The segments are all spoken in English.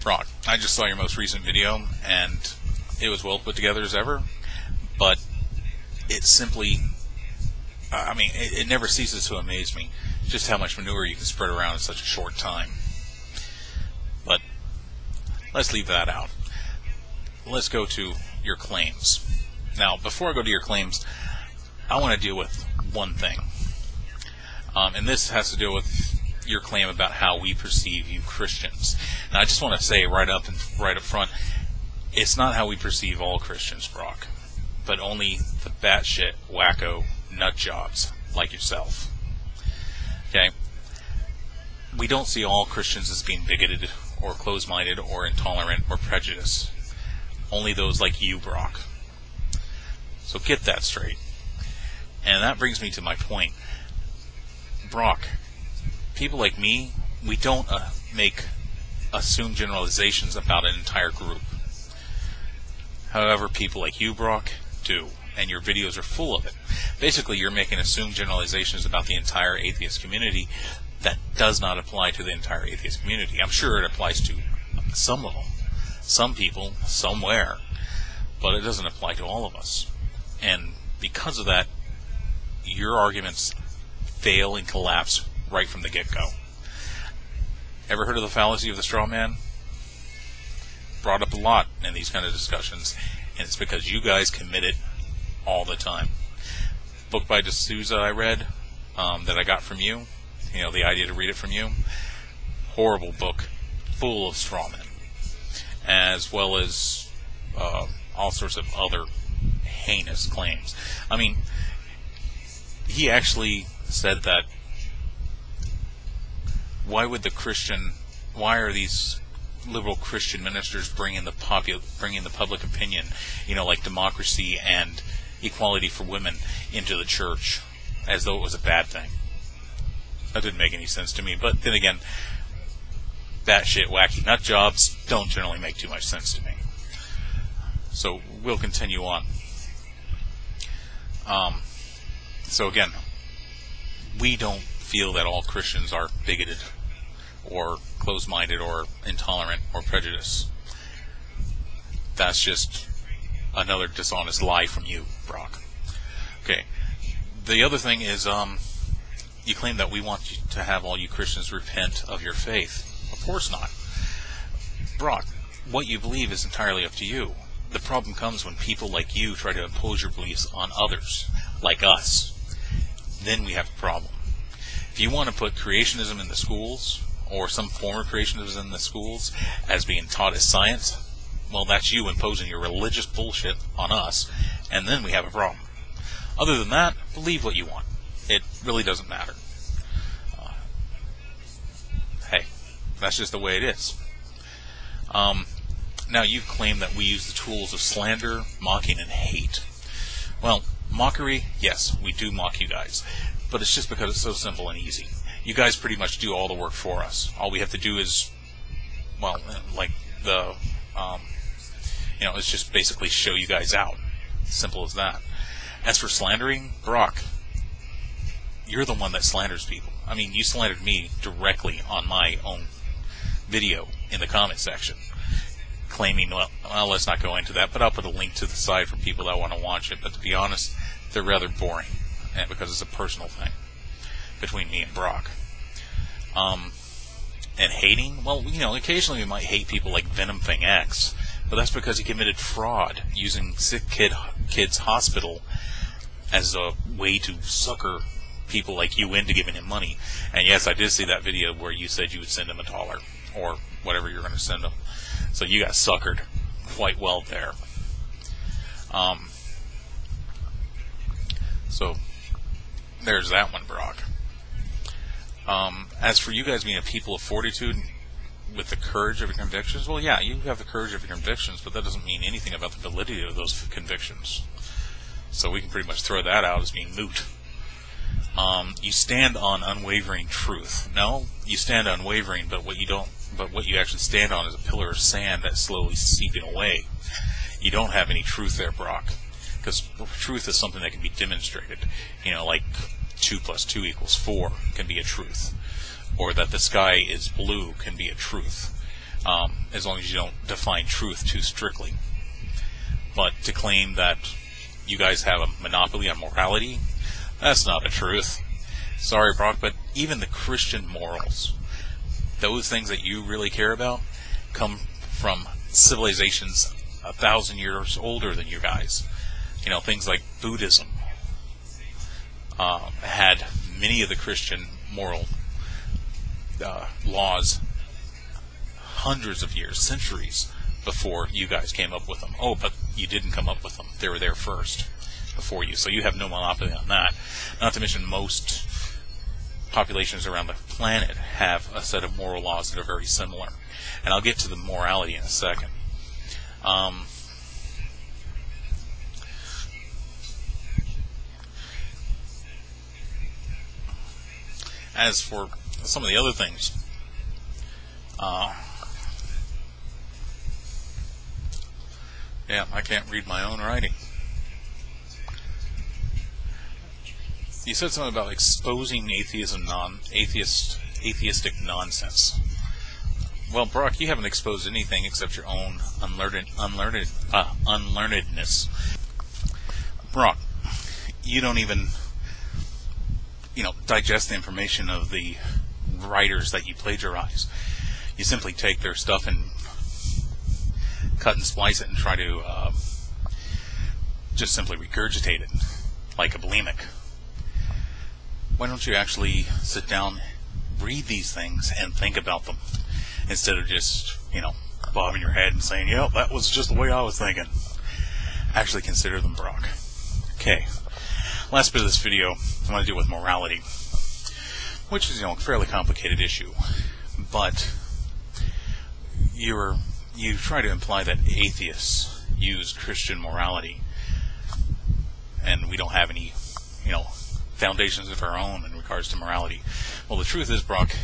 Brock, I just saw your most recent video, and it was well put together as ever, but it simply, I mean, it never ceases to amaze me just how much manure you can spread around in such a short time. But let's leave that out. Let's go to your claims. Now, before I go to your claims, I want to deal with one thing. And this has to do with your claim about how we perceive you Christians. Now, I just want to say right up front, it's not how we perceive all Christians, Brock, but only the batshit wacko nut jobs like yourself. Okay? We don't see all Christians as being bigoted or closed-minded or intolerant or prejudiced. Only those like you, Brock. So get that straight. And that brings me to my point. Brock, people like me, we don't assume generalizations about an entire group. However, people like you, Brock, do. And your videos are full of it. Basically, you're making assumed generalizations about the entire atheist community that does not apply to the entire atheist community. I'm sure it applies to some of them, some people, somewhere, but it doesn't apply to all of us. And because of that, your arguments fail and collapse right from the get-go. Ever heard of the fallacy of the straw man? Brought up a lot in these kind of discussions, and it's because you guys commit it all the time. Book by D'Souza I read, that I got from you, the idea to read it from you. Horrible book, full of straw men, as well as all sorts of other heinous claims. I mean, he actually said that why are these liberal Christian ministers bringing the public opinion, like democracy and equality for women into the church, as though it was a bad thing? That didn't make any sense to me. But then again, batshit wacky nut jobs don't generally make too much sense to me. So we'll continue on. So again, we don't feel that all Christians are bigoted or closed-minded or intolerant or prejudiced. That's just another dishonest lie from you, Brock. Okay. The other thing is, you claim that we want you to have all you Christians repent of your faith. Of course not. Brock, what you believe is entirely up to you. The problem comes when people like you try to impose your beliefs on others, like us. Then we have a problem. If you want to put creationism in the schools, or some form of creationism in the schools, as being taught as science, well, that's you imposing your religious bullshit on us, and then we have a problem. Other than that, believe what you want. It really doesn't matter. Hey, that's just the way it is. Now, you claim that we use the tools of slander, mocking, and hate. Well, mockery, yes, we do mock you guys. But it's just because it's so simple and easy. You guys pretty much do all the work for us. All we have to do is, well, like it's just basically show you guys out. Simple as that. As for slandering, Brock, you're the one that slanders people. I mean, you slandered me directly on my own video in the comment section, claiming, well, let's not go into that, but I'll put a link to the side for people that want to watch it. But to be honest, they're rather boring, and because it's a personal thing between me and Brock. And hating, well, occasionally we might hate people like Venom Thing X, but that's because he committed fraud using sick kids' hospital as a way to sucker people like you into giving him money. And yes, I did see that video where you said you would send him $1 or whatever you're going to send him. So you got suckered quite well there. So there's that one, Brock. As for you guys being a people of fortitude with the courage of your convictions, well, yeah, you have the courage of your convictions, but that doesn't mean anything about the validity of those convictions. So we can pretty much throw that out as being moot. You stand on unwavering truth. No, you stand unwavering, but what you actually stand on is a pillar of sand that's slowly seeping away. You don't have any truth there, Brock, because truth is something that can be demonstrated. Like 2 + 2 = 4 can be a truth, or that the sky is blue can be a truth, as long as you don't define truth too strictly. But to claim that you guys have a monopoly on morality, that's not a truth. Sorry, Brock, but even the Christian morals, those things that you really care about, come from civilizations 1,000 years older than you guys. You know, things like Buddhism had many of the Christian moral laws hundreds of years, centuries before you guys came up with them. Oh, but you didn't come up with them. They were there first before you. So you have no monopoly on that. Not to mention most populations around the planet have a set of moral laws that are very similar. And I'll get to the morality in a second. As for some of the other things, yeah, I can't read my own writing. You said something about exposing atheism, atheistic nonsense. Well, Brock, you haven't exposed anything except your own unlearnedness. Brock, you don't even, digest the information of the writers that you plagiarize. You simply take their stuff and cut and splice it and try to just simply regurgitate it like a bulimic. Why don't you actually sit down, read these things, and think about them, instead of just, bobbing your head and saying, yep, that was just the way I was thinking. Actually consider them, Brock. Okay, last bit of this video I want to deal with morality, which is, a fairly complicated issue, but you try to imply that atheists use Christian morality, and we don't have any, foundations of our own in regards to morality. Well, the truth is, Brock,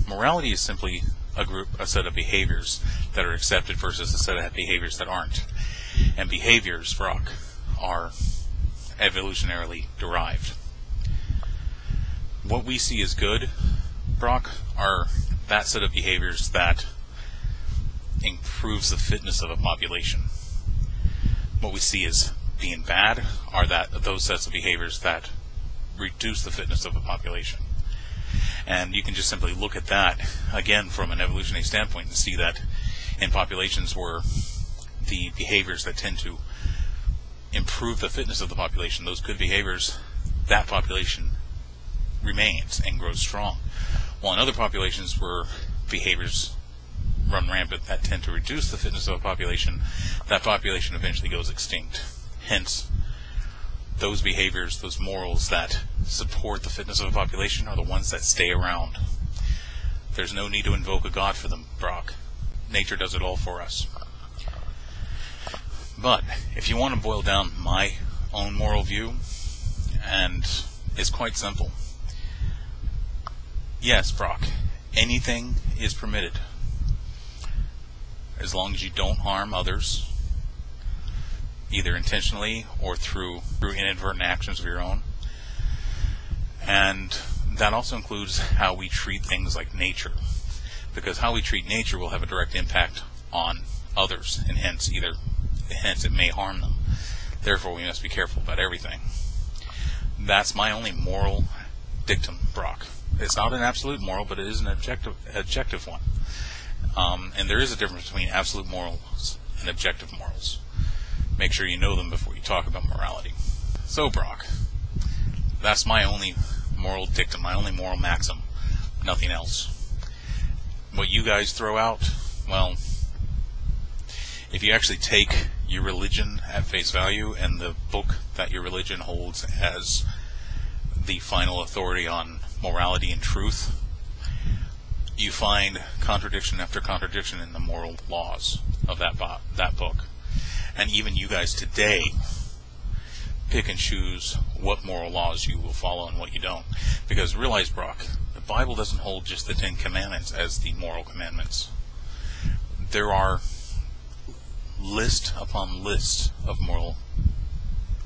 morality is simply a set of behaviors that are accepted versus a set of behaviors that aren't. And behaviors, Brock, are evolutionarily derived. What we see as good, Brock, are that set of behaviors that improves the fitness of a population. What we see as being bad are those sets of behaviors that reduce the fitness of a population. And you can just simply look at that again from an evolutionary standpoint and see that in populations where the behaviors that tend to improve the fitness of the population, those good behaviors, that population remains and grows strong. While in other populations where behaviors run rampant that tend to reduce the fitness of a population, that population eventually goes extinct. Hence, those behaviors, those morals that support the fitness of a population are the ones that stay around. There's no need to invoke a god for them, Brock. Nature does it all for us. But if you want to boil down my own moral view, and it's quite simple. Yes, Brock, anything is permitted, as long as you don't harm others, either intentionally or through inadvertent actions of your own. And that also includes how we treat things like nature, because how we treat nature will have a direct impact on others, and hence it may harm them. Therefore, we must be careful about everything. That's my only moral dictum, Brock. It's not an absolute moral, but it is an objective one. And there is a difference between absolute morals and objective morals. Make sure you know them before you talk about morality. So, Brock, that's my only moral dictum, my only moral maxim, nothing else. What you guys throw out, well, if you actually take your religion at face value and the book that your religion holds as the final authority on morality and truth, you find contradiction after contradiction in the moral laws of that book. And even you guys today pick and choose what moral laws you will follow and what you don't. Because realize, Brock, the Bible doesn't hold just the 10 Commandments as the moral commandments. There are list upon list of moral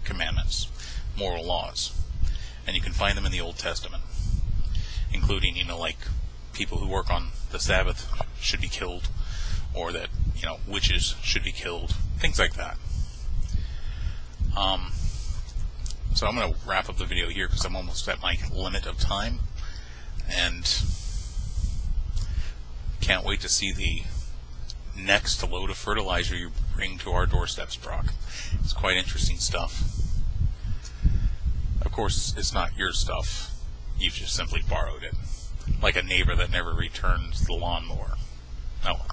commandments, moral laws. And you can find them in the Old Testament, including, like people who work on the Sabbath should be killed, or that, witches should be killed, things like that. So I'm going to wrap up the video here because I'm almost at my limit of time, and can't wait to see the next load of fertilizer you bring to our doorsteps, Brock. It's quite interesting stuff. Of course, it's not your stuff. You've just simply borrowed it, like a neighbor that never returns the lawnmower. Oh well.